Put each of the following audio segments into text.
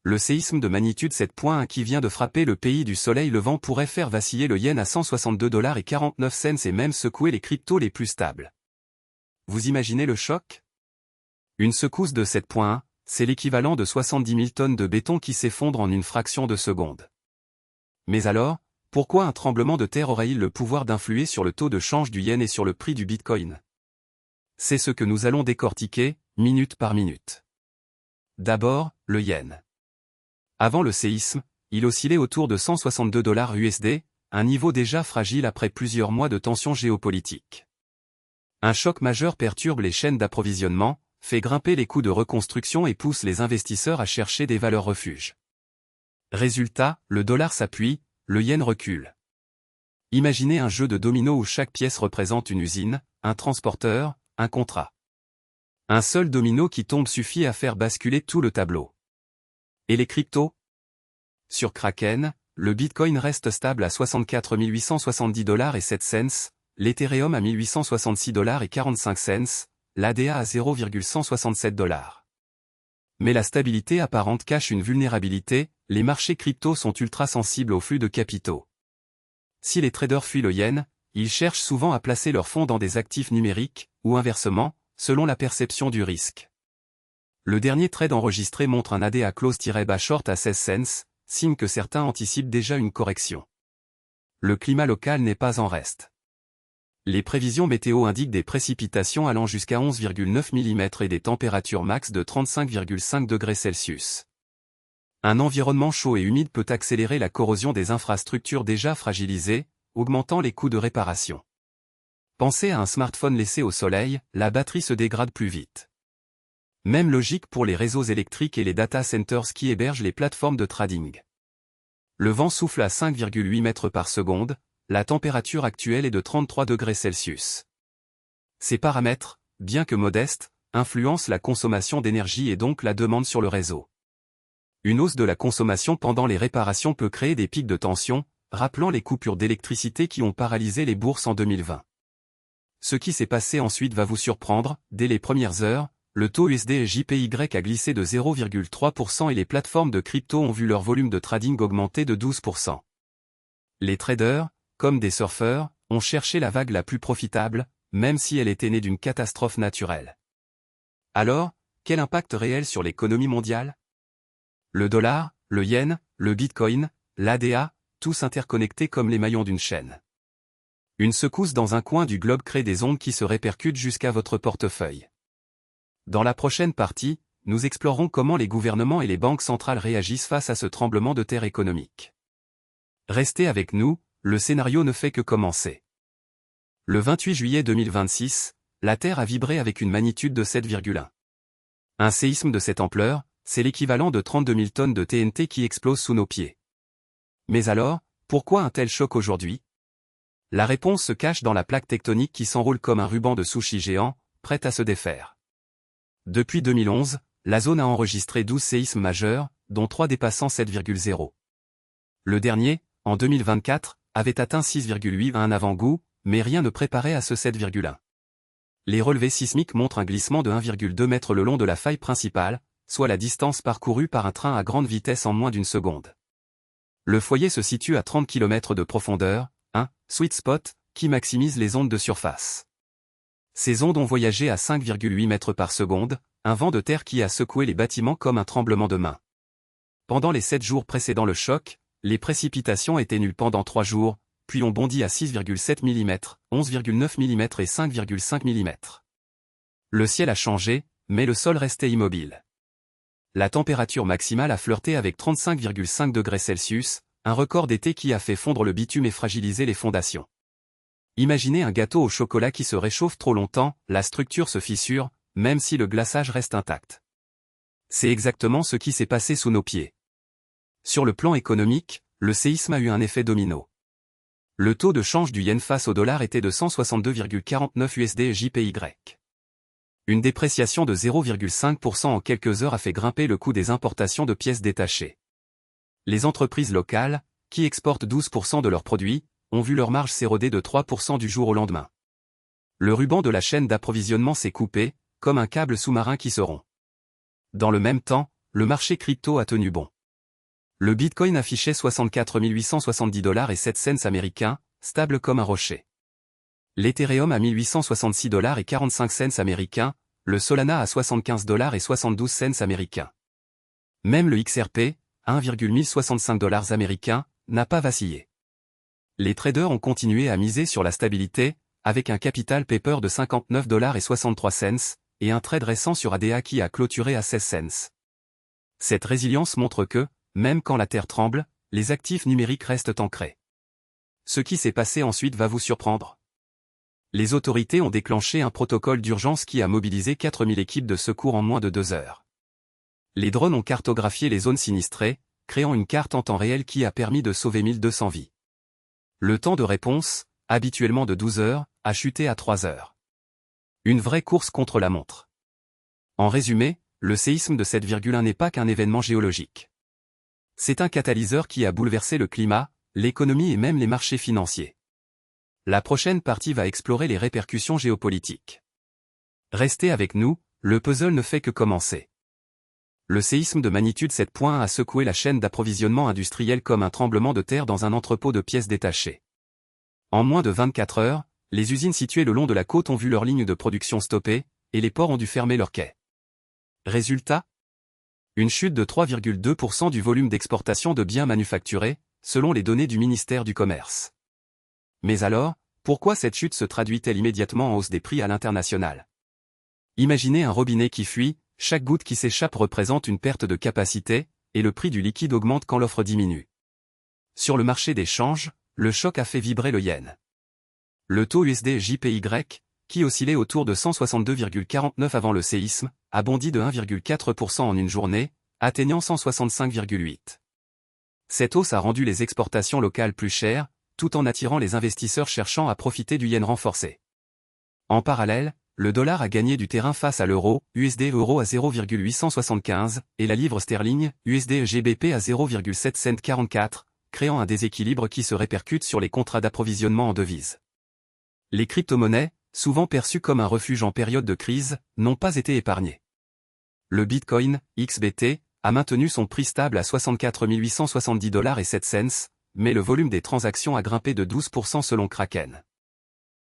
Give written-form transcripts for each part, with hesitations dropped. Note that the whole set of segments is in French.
le séisme de magnitude 7.1 qui vient de frapper le pays du soleil levant pourrait faire vaciller le yen à 162,49 $ et même secouer les cryptos les plus stables. Vous imaginez le choc? Une secousse de 7.1, c'est l'équivalent de 70 000 tonnes de béton qui s'effondrent en une fraction de seconde. Mais alors, pourquoi un tremblement de terre aurait-il le pouvoir d'influer sur le taux de change du yen et sur le prix du bitcoin? C'est ce que nous allons décortiquer, minute par minute. D'abord, le yen. Avant le séisme, il oscillait autour de 162 $ USD, un niveau déjà fragile après plusieurs mois de tensions géopolitiques. Un choc majeur perturbe les chaînes d'approvisionnement, fait grimper les coûts de reconstruction et pousse les investisseurs à chercher des valeurs refuges. Résultat, le dollar s'appuie, le yen recule. Imaginez un jeu de dominos où chaque pièce représente une usine, un transporteur, un contrat. Un seul domino qui tombe suffit à faire basculer tout le tableau. Et les cryptos? Sur Kraken, le Bitcoin reste stable à 64 870,07 $, l'Ethereum à 1866,45 $, l'ADA à 0,167 $. Mais la stabilité apparente cache une vulnérabilité, les marchés crypto sont ultra sensibles au flux de capitaux. Si les traders fuient le yen, ils cherchent souvent à placer leurs fonds dans des actifs numériques, ou inversement, selon la perception du risque. Le dernier trade enregistré montre un ADA close-bas short à 16 cents, signe que certains anticipent déjà une correction. Le climat local n'est pas en reste. Les prévisions météo indiquent des précipitations allant jusqu'à 11,9 mm et des températures max de 35,5 degrés Celsius. Un environnement chaud et humide peut accélérer la corrosion des infrastructures déjà fragilisées, augmentant les coûts de réparation. Pensez à un smartphone laissé au soleil, la batterie se dégrade plus vite. Même logique pour les réseaux électriques et les data centers qui hébergent les plateformes de trading. Le vent souffle à 5,8 mètres par seconde, la température actuelle est de 33 degrés Celsius. Ces paramètres, bien que modestes, influencent la consommation d'énergie et donc la demande sur le réseau. Une hausse de la consommation pendant les réparations peut créer des pics de tension, rappelant les coupures d'électricité qui ont paralysé les bourses en 2020. Ce qui s'est passé ensuite va vous surprendre, dès les premières heures, le taux USD/JPY a glissé de 0,3% et les plateformes de crypto ont vu leur volume de trading augmenter de 12%. Les traders, comme des surfeurs, ont cherché la vague la plus profitable, même si elle était née d'une catastrophe naturelle. Alors, quel impact réel sur l'économie mondiale? Le dollar, le yen, le bitcoin, l'ADA, tous interconnectés comme les maillons d'une chaîne. Une secousse dans un coin du globe crée des ondes qui se répercutent jusqu'à votre portefeuille. Dans la prochaine partie, nous explorerons comment les gouvernements et les banques centrales réagissent face à ce tremblement de terre économique. Restez avec nous, le scénario ne fait que commencer. Le 28 juillet 2026, la Terre a vibré avec une magnitude de 7,1. Un séisme de cette ampleur, c'est l'équivalent de 32 000 tonnes de TNT qui explosent sous nos pieds. Mais alors, pourquoi un tel choc aujourd'hui? La réponse se cache dans la plaque tectonique qui s'enroule comme un ruban de sushi géant, prête à se défaire. Depuis 2011, la zone a enregistré 12 séismes majeurs, dont 3 dépassant 7,0. Le dernier, en 2024, avait atteint 6,8 à un avant-goût, mais rien ne préparait à ce 7,1. Les relevés sismiques montrent un glissement de 1,2 m le long de la faille principale, soit la distance parcourue par un train à grande vitesse en moins d'une seconde. Le foyer se situe à 30 km de profondeur, un sweet spot, qui maximise les ondes de surface. Ces ondes ont voyagé à 5,8 mètres par seconde, un vent de terre qui a secoué les bâtiments comme un tremblement de main. Pendant les 7 jours précédant le choc, les précipitations étaient nulles pendant 3 jours, puis ont bondi à 6,7 mm, 11,9 mm et 5,5 mm. Le ciel a changé, mais le sol restait immobile. La température maximale a flirté avec 35,5 degrés Celsius, un record d'été qui a fait fondre le bitume et fragilisé les fondations. Imaginez un gâteau au chocolat qui se réchauffe trop longtemps, la structure se fissure, même si le glaçage reste intact. C'est exactement ce qui s'est passé sous nos pieds. Sur le plan économique, le séisme a eu un effet domino. Le taux de change du yen face au dollar était de 162,49 USD/JPY. Une dépréciation de 0,5% en quelques heures a fait grimper le coût des importations de pièces détachées. Les entreprises locales, qui exportent 12% de leurs produits, ont vu leur marge s'éroder de 3% du jour au lendemain. Le ruban de la chaîne d'approvisionnement s'est coupé, comme un câble sous-marin qui se rompt. Dans le même temps, le marché crypto a tenu bon. Le Bitcoin affichait 64 870 $ et 7 cents américains, stable comme un rocher. L'Ethereum à 1866 $ et 45 cents américains, le Solana à 75 $ et 72 cents américains. Même le XRP, 1,1065 $ américains, n'a pas vacillé. Les traders ont continué à miser sur la stabilité, avec un capital paper de 59 $ et 63 cents, et un trade récent sur ADA qui a clôturé à 16 cents. Cette résilience montre que, même quand la terre tremble, les actifs numériques restent ancrés. Ce qui s'est passé ensuite va vous surprendre. Les autorités ont déclenché un protocole d'urgence qui a mobilisé 4000 équipes de secours en moins de 2 heures. Les drones ont cartographié les zones sinistrées, créant une carte en temps réel qui a permis de sauver 1200 vies. Le temps de réponse, habituellement de 12 heures, a chuté à 3 heures. Une vraie course contre la montre. En résumé, le séisme de 7,1 n'est pas qu'un événement géologique. C'est un catalyseur qui a bouleversé le climat, l'économie et même les marchés financiers. La prochaine partie va explorer les répercussions géopolitiques. Restez avec nous, le puzzle ne fait que commencer. Le séisme de magnitude 7.1 a secoué la chaîne d'approvisionnement industriel comme un tremblement de terre dans un entrepôt de pièces détachées. En moins de 24 heures, les usines situées le long de la côte ont vu leurs lignes de production stoppées, et les ports ont dû fermer leurs quais. Résultat ? Une chute de 3,2% du volume d'exportation de biens manufacturés, selon les données du ministère du Commerce. Mais alors, pourquoi cette chute se traduit-elle immédiatement en hausse des prix à l'international ? Imaginez un robinet qui fuit, chaque goutte qui s'échappe représente une perte de capacité, et le prix du liquide augmente quand l'offre diminue. Sur le marché des changes, le choc a fait vibrer le yen. Le taux USD-JPY, qui oscillait autour de 162,49 avant le séisme, a bondi de 1,4% en une journée, atteignant 165,8. Cette hausse a rendu les exportations locales plus chères, tout en attirant les investisseurs cherchant à profiter du yen renforcé. En parallèle, le dollar a gagné du terrain face à l'euro, USD-euro à 0,875, et la livre sterling, USD-GBP à 0,744, créant un déséquilibre qui se répercute sur les contrats d'approvisionnement en devises. Les crypto-monnaies, souvent perçues comme un refuge en période de crise, n'ont pas été épargnées. Le Bitcoin, XBT, a maintenu son prix stable à 64 870 $ et 7 cents, mais le volume des transactions a grimpé de 12% selon Kraken.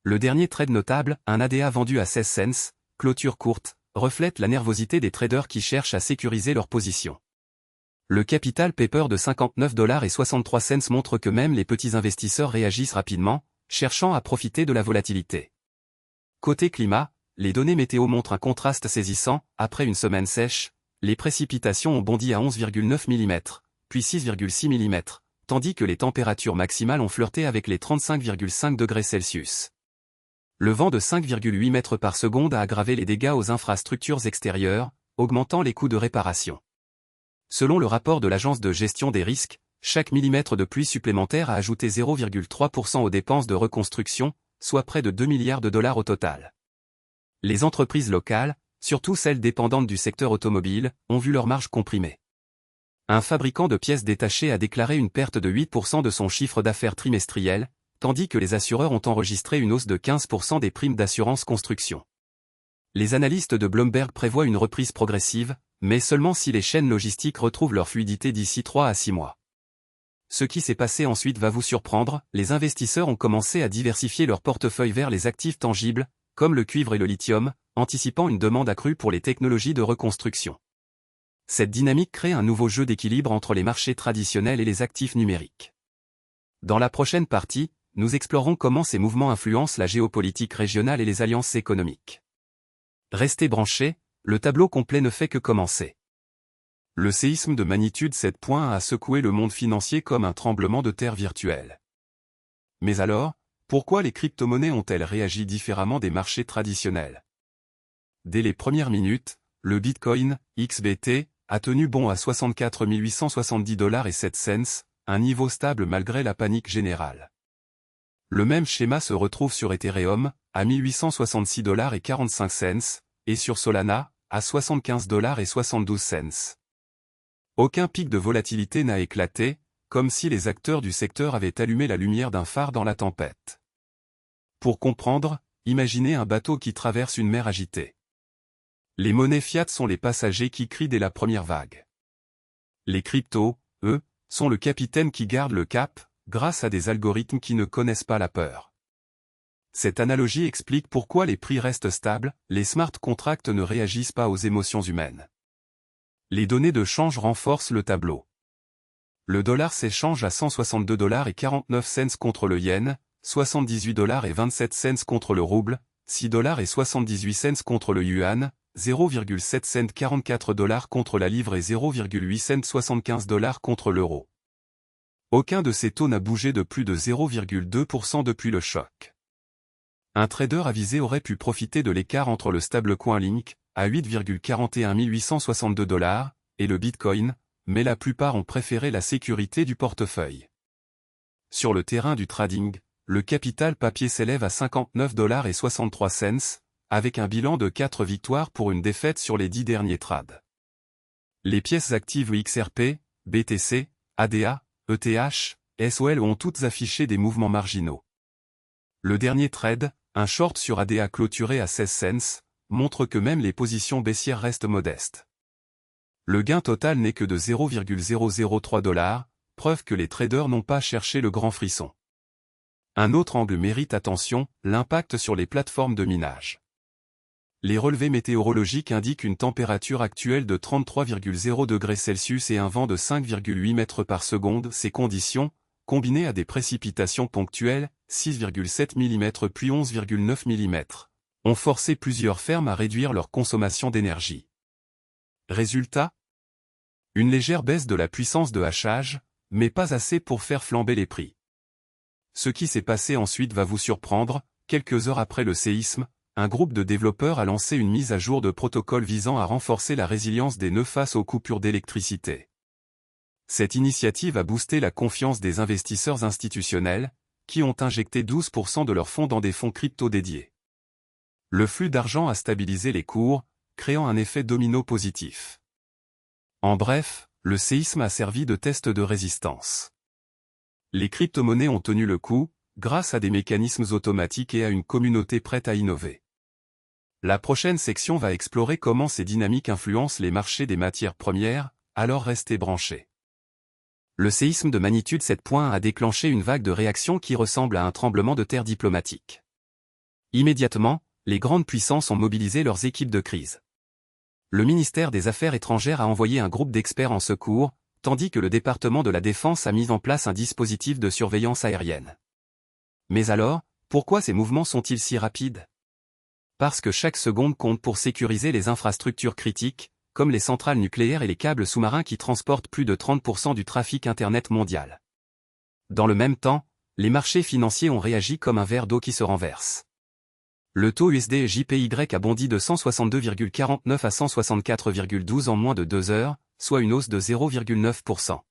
Le dernier trade notable, un ADA vendu à 16 cents, clôture courte, reflète la nervosité des traders qui cherchent à sécuriser leur position. Le capital paper de 59 $ et 63 cents montre que même les petits investisseurs réagissent rapidement, cherchant à profiter de la volatilité. Côté climat, les données météo montrent un contraste saisissant. Après une semaine sèche, les précipitations ont bondi à 11,9 mm, puis 6,6 mm, tandis que les températures maximales ont flirté avec les 35,5 degrés Celsius. Le vent de 5,8 mètres par seconde a aggravé les dégâts aux infrastructures extérieures, augmentant les coûts de réparation. Selon le rapport de l'Agence de gestion des risques, chaque millimètre de pluie supplémentaire a ajouté 0,3% aux dépenses de reconstruction, soit près de 2 milliards de dollars au total. Les entreprises locales, surtout celles dépendantes du secteur automobile, ont vu leurs marges comprimées. Un fabricant de pièces détachées a déclaré une perte de 8% de son chiffre d'affaires trimestriel, tandis que les assureurs ont enregistré une hausse de 15% des primes d'assurance construction. Les analystes de Bloomberg prévoient une reprise progressive, mais seulement si les chaînes logistiques retrouvent leur fluidité d'ici 3 à 6 mois. Ce qui s'est passé ensuite va vous surprendre, les investisseurs ont commencé à diversifier leur portefeuille vers les actifs tangibles, comme le cuivre et le lithium, anticipant une demande accrue pour les technologies de reconstruction. Cette dynamique crée un nouveau jeu d'équilibre entre les marchés traditionnels et les actifs numériques. Dans la prochaine partie, nous explorons comment ces mouvements influencent la géopolitique régionale et les alliances économiques. Restez branchés, le tableau complet ne fait que commencer. Le séisme de magnitude 7.1 a secoué le monde financier comme un tremblement de terre virtuel. Mais alors, pourquoi les crypto-monnaies ont-elles réagi différemment des marchés traditionnels ? Dès les premières minutes, le Bitcoin, XBT, a tenu bon à 64 870 $ et 7 cents, un niveau stable malgré la panique générale. Le même schéma se retrouve sur Ethereum, à 1866 $ et 45 cents, et sur Solana, à 75 $ et 72 cents. Aucun pic de volatilité n'a éclaté, comme si les acteurs du secteur avaient allumé la lumière d'un phare dans la tempête. Pour comprendre, imaginez un bateau qui traverse une mer agitée. Les monnaies fiat sont les passagers qui crient dès la première vague. Les cryptos, eux, sont le capitaine qui garde le cap, grâce à des algorithmes qui ne connaissent pas la peur. Cette analogie explique pourquoi les prix restent stables, les smart contracts ne réagissent pas aux émotions humaines. Les données de change renforcent le tableau. Le dollar s'échange à 162,49 $ contre le yen, 78,27 $ contre le rouble, 6,78 $ contre le yuan, 0,7 cents 44 $ contre la livre et 0,8 cents 75 $ contre l'euro. Aucun de ces taux n'a bougé de plus de 0,2% depuis le choc. Un trader avisé aurait pu profiter de l'écart entre le stablecoin Link, à 8,41 862 $ et le Bitcoin, mais la plupart ont préféré la sécurité du portefeuille. Sur le terrain du trading, le capital papier s'élève à 59,63 $, avec un bilan de 4 victoires pour une défaite sur les 10 derniers trades. Les pièces actives XRP, BTC, ADA, ETH, SOL ont toutes affiché des mouvements marginaux. Le dernier trade, un short sur ADA clôturé à 16 cents, montre que même les positions baissières restent modestes. Le gain total n'est que de 0,003 $, preuve que les traders n'ont pas cherché le grand frisson. Un autre angle mérite attention, l'impact sur les plateformes de minage. Les relevés météorologiques indiquent une température actuelle de 33,0 degrés Celsius et un vent de 5,8 mètres par seconde. Ces conditions, combinées à des précipitations ponctuelles, 6,7 mm puis 11,9 mm, ont forcé plusieurs fermes à réduire leur consommation d'énergie. Résultat ? Une légère baisse de la puissance de hachage, mais pas assez pour faire flamber les prix. Ce qui s'est passé ensuite va vous surprendre. Quelques heures après le séisme, un groupe de développeurs a lancé une mise à jour de protocole visant à renforcer la résilience des nœuds face aux coupures d'électricité. Cette initiative a boosté la confiance des investisseurs institutionnels, qui ont injecté 12% de leurs fonds dans des fonds crypto dédiés. Le flux d'argent a stabilisé les cours, créant un effet domino positif. En bref, le séisme a servi de test de résistance. Les crypto-monnaies ont tenu le coup, grâce à des mécanismes automatiques et à une communauté prête à innover. La prochaine section va explorer comment ces dynamiques influencent les marchés des matières premières, alors restez branchés. Le séisme de magnitude 7.1 a déclenché une vague de réactions qui ressemble à un tremblement de terre diplomatique. Immédiatement, les grandes puissances ont mobilisé leurs équipes de crise. Le ministère des Affaires étrangères a envoyé un groupe d'experts en secours, tandis que le département de la Défense a mis en place un dispositif de surveillance aérienne. Mais alors, pourquoi ces mouvements sont-ils si rapides ? Parce que chaque seconde compte pour sécuriser les infrastructures critiques, comme les centrales nucléaires et les câbles sous-marins qui transportent plus de 30% du trafic Internet mondial. Dans le même temps, les marchés financiers ont réagi comme un verre d'eau qui se renverse. Le taux USD/JPY a bondi de 162,49 à 164,12 en moins de 2 heures, soit une hausse de 0,9%.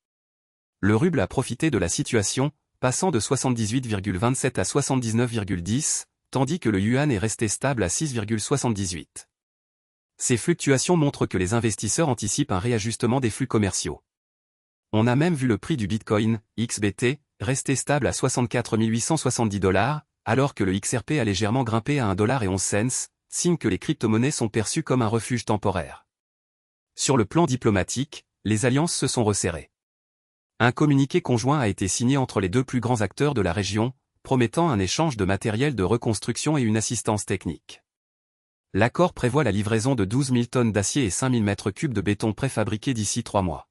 Le ruble a profité de la situation, passant de 78,27 à 79,10, tandis que le yuan est resté stable à 6,78. Ces fluctuations montrent que les investisseurs anticipent un réajustement des flux commerciaux. On a même vu le prix du Bitcoin, XBT, rester stable à 64 870 $, alors que le XRP a légèrement grimpé à 1,11 $, signe que les crypto-monnaies sont perçues comme un refuge temporaire. Sur le plan diplomatique, les alliances se sont resserrées. Un communiqué conjoint a été signé entre les deux plus grands acteurs de la région, promettant un échange de matériel de reconstruction et une assistance technique. L'accord prévoit la livraison de 12 000 tonnes d'acier et 5 000 mètres cubes de béton préfabriqué d'ici 3 mois.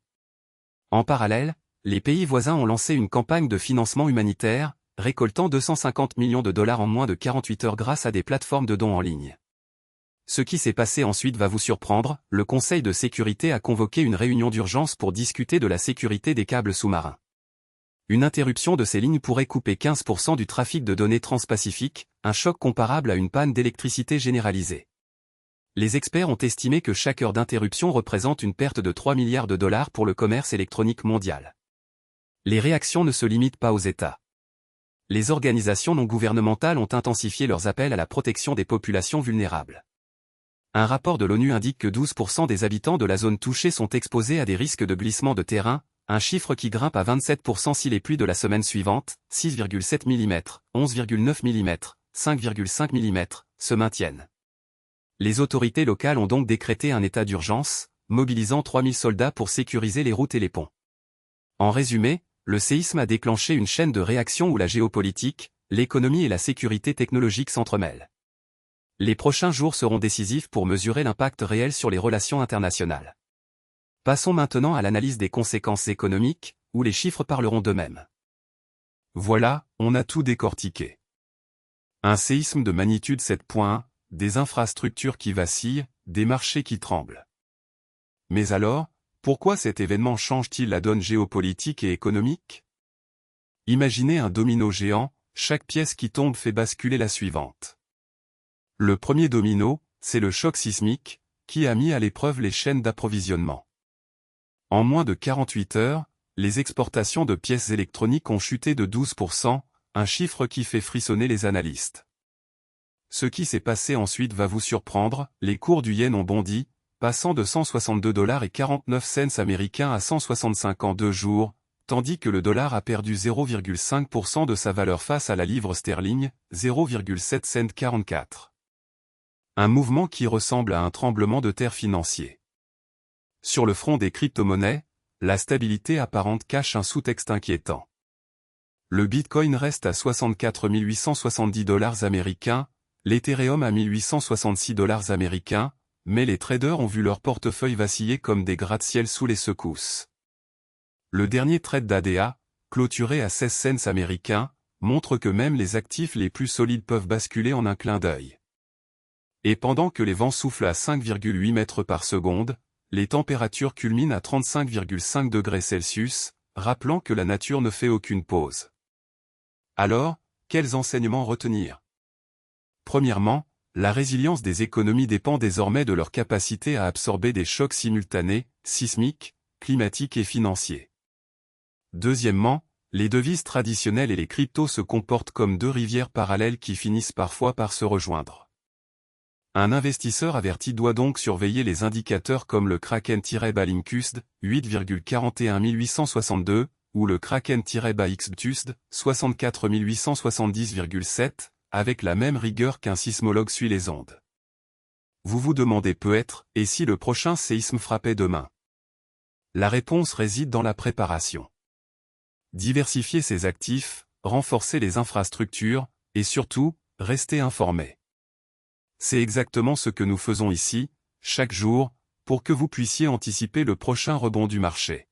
En parallèle, les pays voisins ont lancé une campagne de financement humanitaire, récoltant 250 millions de dollars en moins de 48 heures grâce à des plateformes de dons en ligne. Ce qui s'est passé ensuite va vous surprendre, le Conseil de sécurité a convoqué une réunion d'urgence pour discuter de la sécurité des câbles sous-marins. Une interruption de ces lignes pourrait couper 15% du trafic de données transpacifique, un choc comparable à une panne d'électricité généralisée. Les experts ont estimé que chaque heure d'interruption représente une perte de 3 milliards de dollars pour le commerce électronique mondial. Les réactions ne se limitent pas aux États. Les organisations non gouvernementales ont intensifié leurs appels à la protection des populations vulnérables. Un rapport de l'ONU indique que 12% des habitants de la zone touchée sont exposés à des risques de glissement de terrain, un chiffre qui grimpe à 27% si les pluies de la semaine suivante, 6,7 mm, 11,9 mm, 5,5 mm, se maintiennent. Les autorités locales ont donc décrété un état d'urgence, mobilisant 3000 soldats pour sécuriser les routes et les ponts. En résumé, le séisme a déclenché une chaîne de réactions où la géopolitique, l'économie et la sécurité technologique s'entremêlent. Les prochains jours seront décisifs pour mesurer l'impact réel sur les relations internationales. Passons maintenant à l'analyse des conséquences économiques, où les chiffres parleront d'eux-mêmes. Voilà, on a tout décortiqué. Un séisme de magnitude 7.1, des infrastructures qui vacillent, des marchés qui tremblent. Mais alors, pourquoi cet événement change-t-il la donne géopolitique et économique? Imaginez un domino géant, chaque pièce qui tombe fait basculer la suivante. Le premier domino, c'est le choc sismique, qui a mis à l'épreuve les chaînes d'approvisionnement. En moins de 48 heures, les exportations de pièces électroniques ont chuté de 12%, un chiffre qui fait frissonner les analystes. Ce qui s'est passé ensuite va vous surprendre, les cours du yen ont bondi, passant de 162,49 $ américains à 165 en 2 jours, tandis que le dollar a perdu 0,5% de sa valeur face à la livre sterling, 0,744. Un mouvement qui ressemble à un tremblement de terre financier. Sur le front des crypto-monnaies, la stabilité apparente cache un sous-texte inquiétant. Le Bitcoin reste à 64 870 $ américains, l'Ethereum à 1866 $ américains, mais les traders ont vu leur portefeuille vaciller comme des gratte-ciel sous les secousses. Le dernier trade d'ADA, clôturé à 16 cents américains, montre que même les actifs les plus solides peuvent basculer en un clin d'œil. Et pendant que les vents soufflent à 5,8 mètres par seconde, les températures culminent à 35,5 degrés Celsius, rappelant que la nature ne fait aucune pause. Alors, quels enseignements retenir? Premièrement, la résilience des économies dépend désormais de leur capacité à absorber des chocs simultanés, sismiques, climatiques et financiers. Deuxièmement, les devises traditionnelles et les cryptos se comportent comme deux rivières parallèles qui finissent parfois par se rejoindre. Un investisseur averti doit donc surveiller les indicateurs comme le Kraken-BalinkUSD, 8,41862, ou le Kraken-BAXBTUSD, 64870,7, avec la même rigueur qu'un sismologue suit les ondes. Vous vous demandez peut-être, et si le prochain séisme frappait demain? La réponse réside dans la préparation. Diversifier ses actifs, renforcer les infrastructures, et surtout, rester informé. C'est exactement ce que nous faisons ici, chaque jour, pour que vous puissiez anticiper le prochain rebond du marché.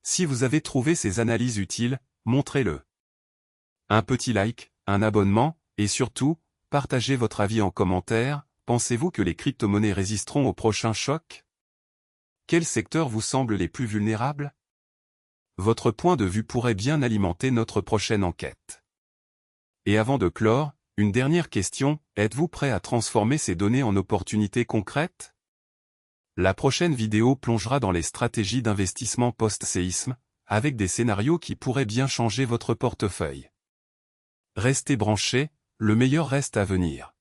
Si vous avez trouvé ces analyses utiles, montrez-le. Un petit like, un abonnement, et surtout, partagez votre avis en commentaire. Pensez-vous que les crypto-monnaies résisteront au prochain choc? Quels secteurs vous semblent les plus vulnérables? Votre point de vue pourrait bien alimenter notre prochaine enquête. Et avant de clore, une dernière question, êtes-vous prêt à transformer ces données en opportunités concrètes? La prochaine vidéo plongera dans les stratégies d'investissement post-séisme, avec des scénarios qui pourraient bien changer votre portefeuille. Restez branchés, le meilleur reste à venir.